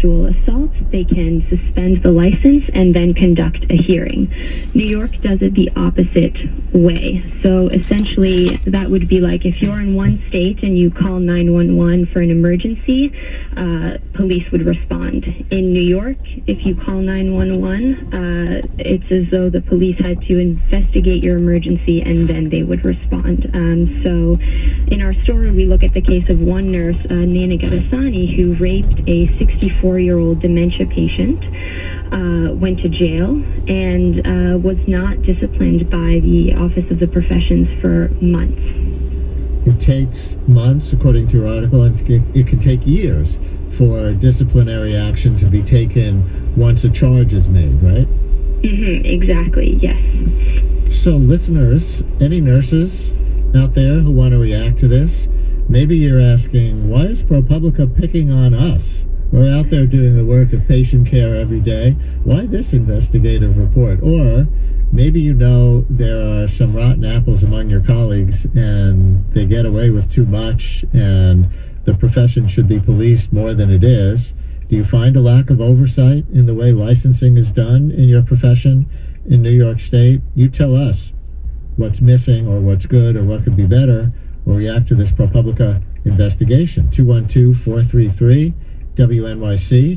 sexual assault, they can suspend the license and then conduct a hearing. New York does it the opposite way. So essentially, that would be like if you're in one state and you call 911 for an emergency, police would respond. In New York, if you call 911, it's as though the police had to investigate your emergency and then they would respond. So in our story, we look at the case of one nurse, Nana Gadasani, who raped a 64-year-old dementia patient, went to jail, and was not disciplined by the Office of the Professions for months. It takes months, according to your article, and it can take years for disciplinary action to be taken once a charge is made, right? Exactly, yes. So listeners, any nurses out there who want to react to this, maybe you're asking, why is ProPublica picking on us? We're out there doing the work of patient care every day. Why this investigative report? Or maybe you know there are some rotten apples among your colleagues and they get away with too much and the profession should be policed more than it is. Do you find a lack of oversight in the way licensing is done in your profession in New York State? You tell us what's missing or what's good or what could be better, or react to this ProPublica investigation. 212-433-WNYC,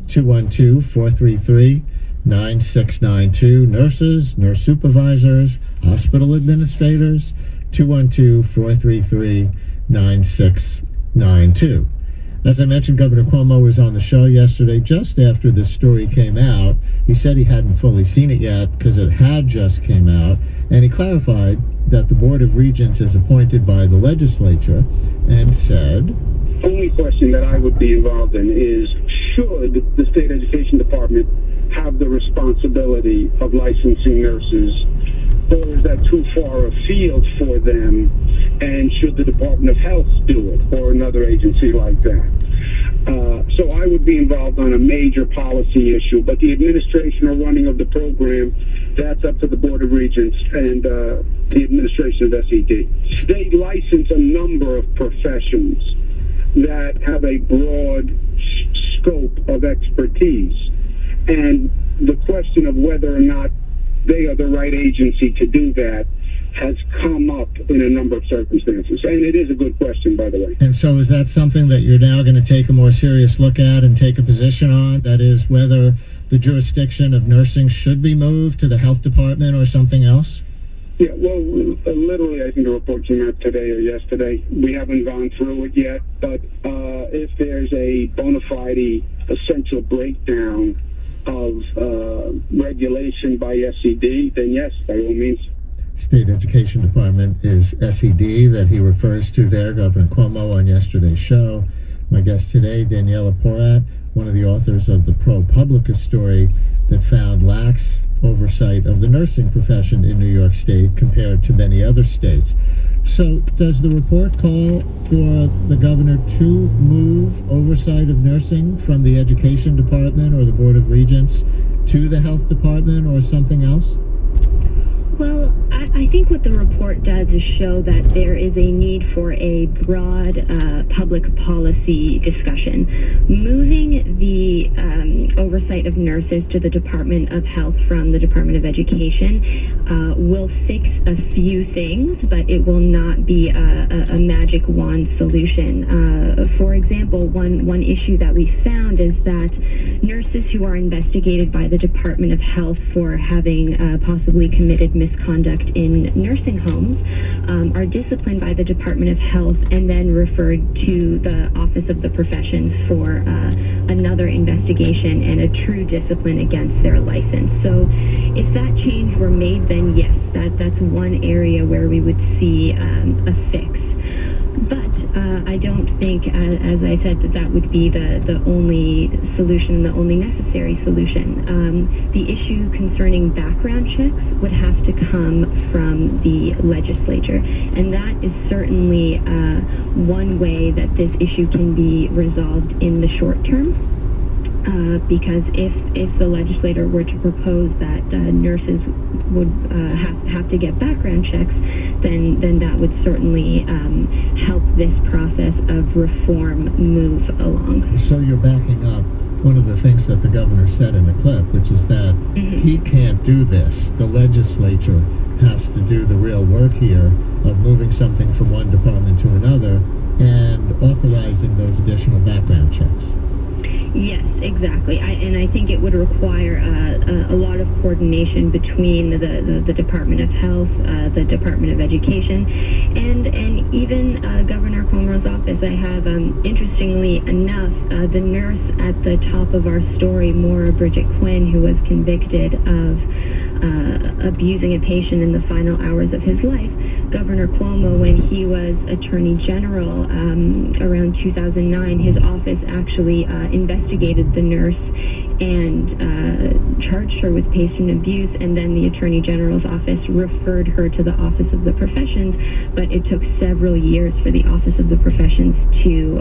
212-433-9692. Nurses, nurse supervisors, hospital administrators, 212-433-9692. As I mentioned, Governor Cuomo was on the show yesterday just after this story came out. He said he hadn't fully seen it yet because it had just came out, and he clarified that the Board of Regents is appointed by the legislature and said, the only question that I would be involved in is, should the State Education Department have the responsibility of licensing nurses, or is that too far afield for them, and should the Department of Health do it, or another agency like that? So I would be involved on a major policy issue, but the administration or running of the program, that's up to the Board of Regents and the administration of SED. They license a number of professions that have a broad scope of expertise, and the question of whether or not they are the right agency to do that has come up in a number of circumstances. And it is a good question, by the way. And so is that something that you're now going to take a more serious look at and take a position on? That is, whether the jurisdiction of nursing should be moved to the health department or something else? Yeah, well, literally, I think the report came out today or yesterday. We haven't gone through it yet, but if there's a bona fide essential breakdown of regulation by SED, then yes, by all means. State Education Department is SED that he refers to there, Governor Cuomo, on yesterday's show. My guest today, Daniela Porat, one of the authors of the ProPublica story that found lax oversight of the nursing profession in New York State compared to many other states. So does the report call for the governor to move oversight of nursing from the Education Department or the Board of Regents to the Health Department or something else? Well, I think what the report does is show that there is a need for a broad public policy discussion. Moving the oversight of nurses to the Department of Health from the Department of Education will fix a few things, but it will not be a magic wand solution. For example, one issue that we found is that nurses who are investigated by the Department of Health for having possibly committed misconduct in nursing homes are disciplined by the Department of Health and then referred to the Office of the Professions for another investigation and a true discipline against their license. So if that change were made, then yes, that's one area where we would see a fix. But I don't think, as I said, that would be the only solution, the only necessary solution. The issue concerning background checks would have to come from the legislature, and that is certainly one way that this issue can be resolved in the short term. Because if the legislator were to propose that nurses would have to get background checks, then that would certainly help this process of reform move along. So you're backing up one of the things that the governor said in the clip, which is that he can't do this. The legislature has to do the real work here of moving something from one department to another and authorizing those additional background checks. Yes, exactly. And I think it would require a lot of coordination between the Department of Health, the Department of Education, and even Governor Cuomo's office. I have, interestingly enough, the nurse at the top of our story, Maura Bridget Quinn, who was convicted of abusing a patient in the final hours of his life. Governor Cuomo, when he was Attorney General around 2009, his office actually investigated the nurse and charged her with patient abuse, and then the Attorney General's office referred her to the Office of the Professions, but it took several years for the Office of the Professions to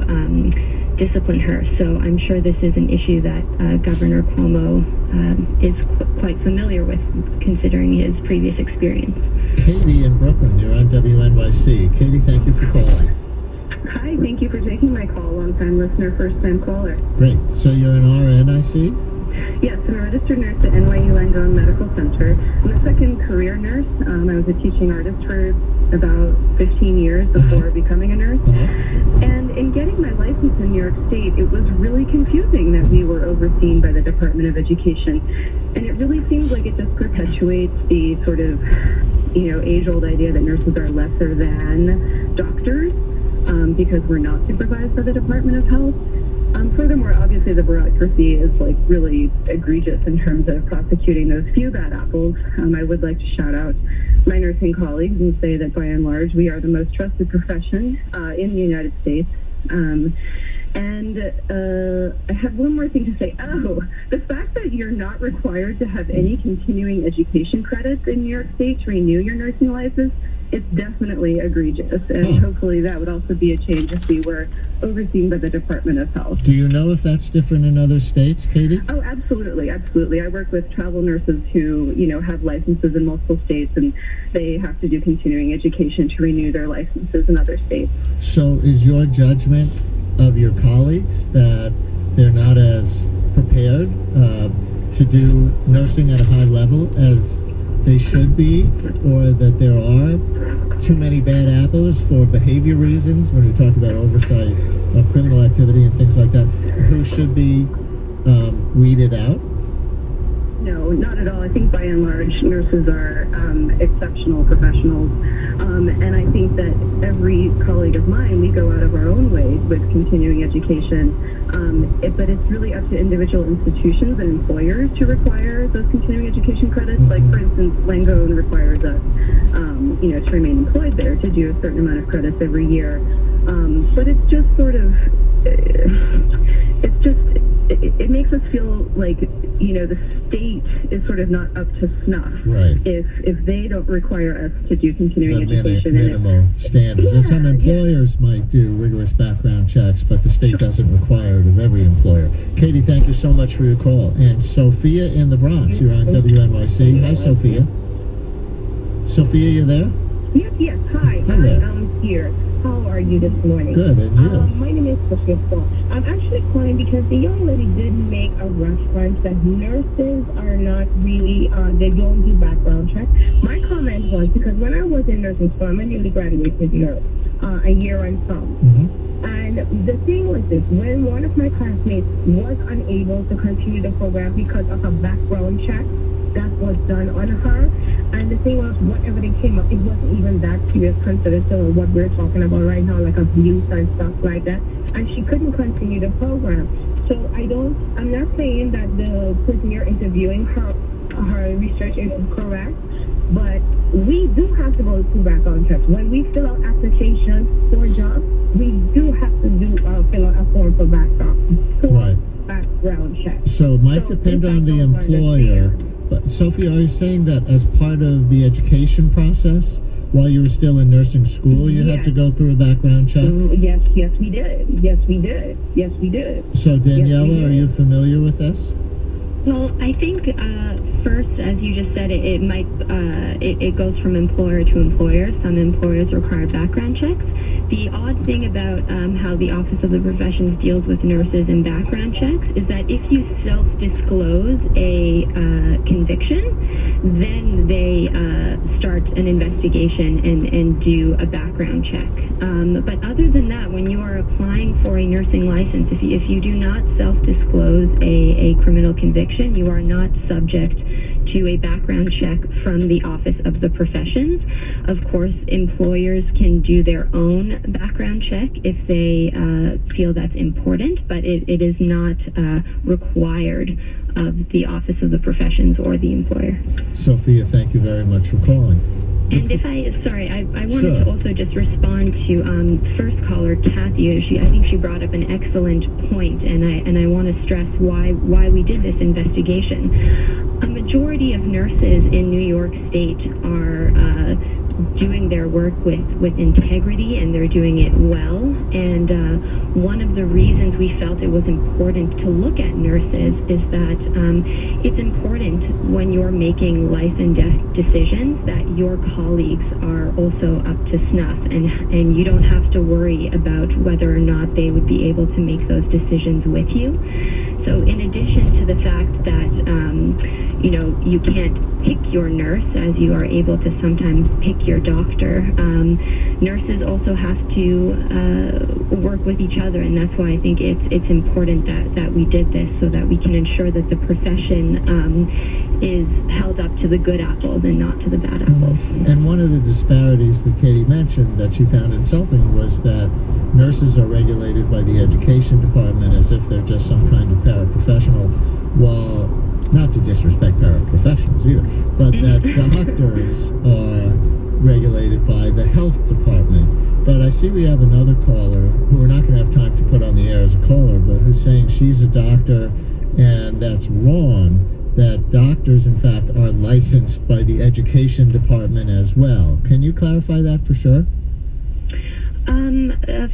discipline her. So I'm sure this is an issue that Governor Cuomo is quite familiar with, considering his previous experience. Katie in Brooklyn, you're on WNYC. Katie, thank you for calling. Hi, thank you for taking my call. Long-time listener, first-time caller. Great. So you're an RN, I see? Yes, I'm a registered nurse at NYU Langone Medical Center. I'm a second career nurse. I was a teaching artist for about 15 years before becoming a nurse. And in getting my license in New York State, it was really confusing that we were overseen by the Department of Education. And it really seems like it just perpetuates the sort of, age-old idea that nurses are lesser than doctors because we're not supervised by the Department of Health. Furthermore, obviously the bureaucracy is really egregious in terms of prosecuting those few bad apples. I would like to shout out my nursing colleagues and say that by and large we are the most trusted profession in the United States. And I have one more thing to say. The fact that you're not required to have any continuing education credits in New York State to renew your nursing license, it's definitely egregious. And hopefully that would also be a change if we were overseen by the Department of Health. Do you know if that's different in other states, Katie? Oh, absolutely, absolutely. I work with travel nurses who, have licenses in multiple states, and they have to do continuing education to renew their licenses in other states. So is your judgment of your colleagues that they're not as prepared to do nursing at a high level as they should be, or that there are too many bad apples for behavior reasons when we talk about oversight of criminal activity and things like that, who should be weeded out? No, not at all. I think by and large nurses are exceptional professionals, and I think that every colleague of mine, we go out of our own way with continuing education, but it's really up to individual institutions and employers to require those continuing education credits. Like, for instance, Langone requires us, to remain employed there to do a certain amount of credits every year, but it's just sort of, it makes us feel like, the state is sort of not up to snuff. Right. If they don't require us to do continuing education. Minimal standards. And some employers might do rigorous background checks, but the state doesn't require it of every employer. Katie, thank you so much for your call. And Sophia in the Bronx, you're on WNYC. Hi, Sophia. Sophia, you there? Yes. Hi. Hi there. I'm here. How are you this morning? Good, and you? My name is Sophia Paul. I'm actually calling because the young lady did make a reference that nurses are not really, they don't do background checks. My comment was because when I was in nursing school, I'm a newly graduated nurse, a year and some. And the thing was this, when one of my classmates was unable to continue the program because of a background check that was done on her, and the thing was, whatever they came up, it wasn't even that serious considered to what we're talking about right now, like abuse and stuff like that, and she couldn't continue the program. So I'm not saying that the person you're interviewing, her research is correct, but we do have to go through background checks. When we fill out applications for jobs, we do have to fill out a form for background checks. So it might depend on the employer. But Sophie, are you saying that as part of the education process, while you were still in nursing school, you had to go through a background check? Yes, we did. So Daniela, are you familiar with this? Well, I think first, as you just said, it goes from employer to employer. Some employers require background checks. The odd thing about how the Office of the Professions deals with nurses and background checks is that if you self-disclose a conviction, then they start an investigation and do a background check. But other than that, when you are applying for a nursing license, if you do not self-disclose a criminal conviction, you are not subject to a background check from the Office of the Professions. Of course, employers can do their own background check if they feel that's important, but it is not required of the Office of the Professions or the employer. Sophia, thank you very much for calling. And I wanted to also just respond to first caller Kathy. I think she brought up an excellent point, and I want to stress why we did this investigation. A majority of nurses in New York State are doing their work with integrity, and they're doing it well. And one of the reasons we felt it was important to look at nurses is that it's important when you're making life and death decisions that your colleagues are also up to snuff, and you don't have to worry about whether or not they would be able to make those decisions with you. So in addition to the fact that you can't pick your nurse as you are able to sometimes pick your doctor, nurses also have to work with each other, and that's why I think it's important that we did this, so that we can ensure that the profession is held up to the good apples and not to the bad apples. And one of the disparities that Katie mentioned that she found insulting was that nurses are regulated by the education department as if they're just some kind of paraprofessional, while, not to disrespect paraprofessionals either, but that doctors are regulated by the health department. But I see we have another caller who we're not going to have time to put on the air as a caller, but who's saying she's a doctor and that's wrong, that doctors in fact are licensed by the education department as well. Can you clarify that for sure?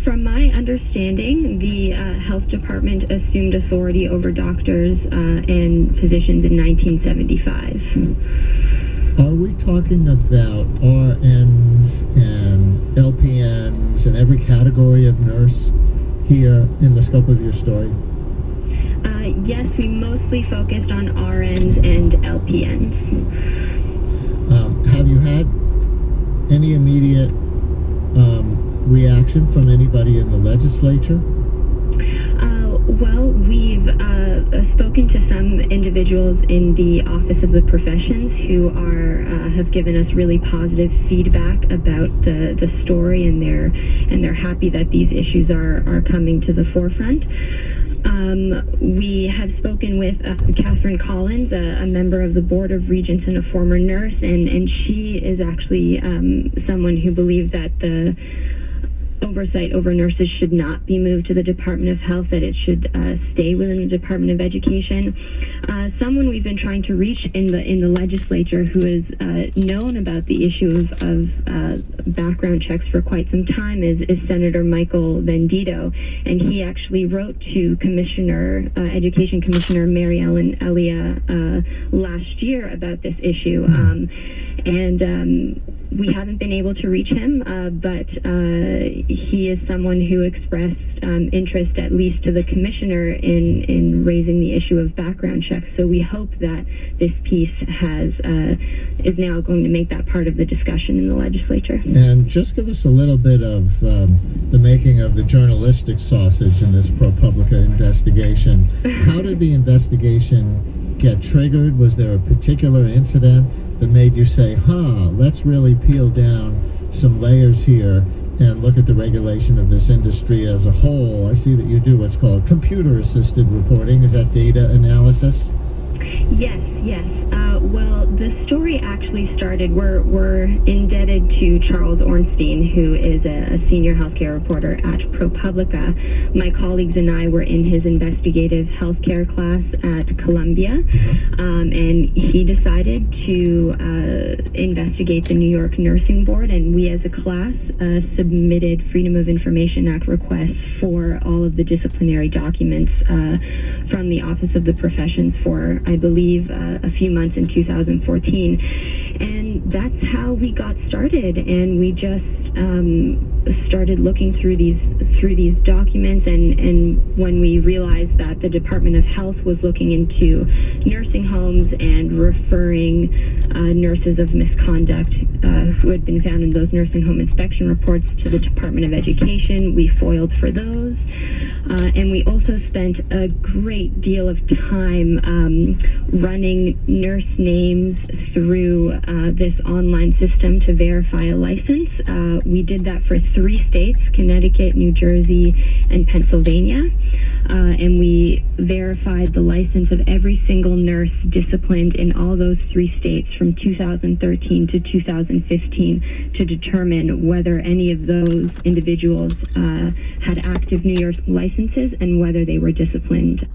From my understanding, the health department assumed authority over doctors and physicians in 1975. Are we talking about RNs and LPNs and every category of nurse here in the scope of your story? Yes, we mostly focused on RNs and LPNs. Have you had any immediate reaction from anybody in the legislature? Well, we've spoken to some individuals in the Office of the Professions who have given us really positive feedback about the story, and they're happy that these issues are coming to the forefront. We have spoken with Catherine Collins, a member of the Board of Regents and a former nurse, and she is actually someone who believes that the oversight over nurses should not be moved to the Department of Health, that it should stay within the Department of Education. Someone we've been trying to reach in the legislature who has known about the issue of background checks for quite some time is Senator Michael Vendito, and he actually wrote to Education Commissioner Mary Ellen Elia last year about this issue. We haven't been able to reach him, but he is someone who expressed interest, at least to the commissioner, in raising the issue of background checks. So we hope that this piece is now going to make that part of the discussion in the legislature. And just give us a little bit of the making of the journalistic sausage in this ProPublica investigation. How did the investigation get triggered? Was there a particular incident that made you say, let's really peel down some layers here and look at the regulation of this industry as a whole? I see that you do what's called computer-assisted reporting. Is that data analysis? Yes. Well, the story actually started, we're indebted to Charles Ornstein, who is a senior healthcare reporter at ProPublica. My colleagues and I were in his investigative healthcare class at Columbia, and he decided to investigate the New York Nursing Board, and we as a class submitted Freedom of Information Act requests for all of the disciplinary documents from the Office of the Professions for, I believe, a few months in 2014. And that's how we got started, and we just started looking through these documents, and when we realized that the Department of Health was looking into nursing homes and referring nurses of misconduct who had been found in those nursing home inspection reports to the Department of Education, we foiled for those. And we also spent a great deal of time running nurse names through this online system to verify a license. We did that for 3 states, Connecticut, New Jersey, and Pennsylvania. And we verified the license of every single nurse disciplined in all those 3 states from 2013 to 2015 to determine whether any of those individuals had active New York licenses and whether they were disciplined.